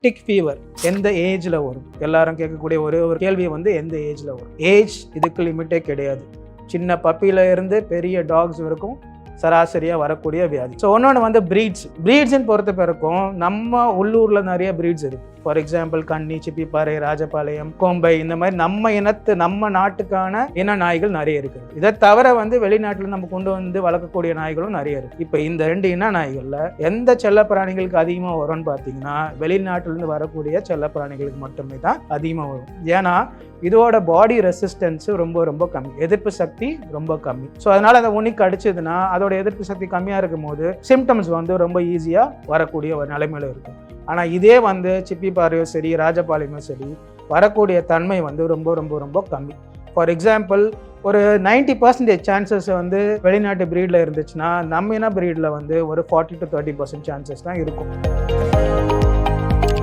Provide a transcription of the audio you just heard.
Tick fever எந்த ஏஜ்ல வரும்? எல்லாரும் கேட்கக்கூடிய ஒரு கேள்வி வந்து எந்த ஏஜ்ல வரும்? ஏஜ் இதுக்கு லிமிட்டே கிடையாது. சின்ன பப்பியில இருந்து பெரிய டாக்ஸ் வரைக்கும் சராசரியாக வரக்கூடிய வியாதி. ஸோ ஒன்னொன்று வந்து ப்ரீட்ஸ்ன்னு பொறுத்த பிறக்கும் நம்ம உள்ளூரில் நிறைய ப்ரீட்ஸ் இருக்குது. ஃபார் எக்ஸாம்பிள் கன்னி, சிப்பிப்பாறை, ராஜபாளையம், கோம்பை, இந்த மாதிரி நம்ம நாட்டுக்கான இன நாய்கள் நிறைய இருக்குது. இதை தவிர வந்து வெளிநாட்டில் நம்ம கொண்டு வந்து வளர்க்கக்கூடிய நாய்களும் நிறைய இருக்குது. இப்போ இந்த 2 இன நாய்களில் எந்த செல்ல பிராணிகளுக்கு அதிகமாக வரும்னு பார்த்தீங்கன்னா வெளிநாட்டிலேருந்து வரக்கூடிய செல்ல பிராணிகளுக்கு மட்டுமே தான் அதிகமாக வரும். ஏன்னா இதோட பாடி ரெசிஸ்டன்ஸ் ரொம்ப கம்மி, எதிர்ப்பு சக்தி ரொம்ப கம்மி. ஸோ அதனால அந்த உனி கடிச்சதுன்னா அதோட எதிர்ப்பு சக்தி கம்மியாக இருக்கும் போது சிம்டம்ஸ் வந்து ரொம்ப ஈஸியாக வரக்கூடிய ஒரு நிலைமையில இருக்கும். ஆனால் இதே வந்து சிப்பிப்பாறையோ சரி, ராஜபாளையமோ சரி, வரக்கூடிய தன்மை வந்து ரொம்ப கம்மி. ஃபார் எக்ஸாம்பிள் ஒரு 90% சான்சஸ் வந்து வெளிநாட்டு ப்ரீடில் இருந்துச்சுன்னா நம்ம என்ன ப்ரீடில் வந்து ஒரு 40 to 30% சான்சஸ் தான் இருக்கும்.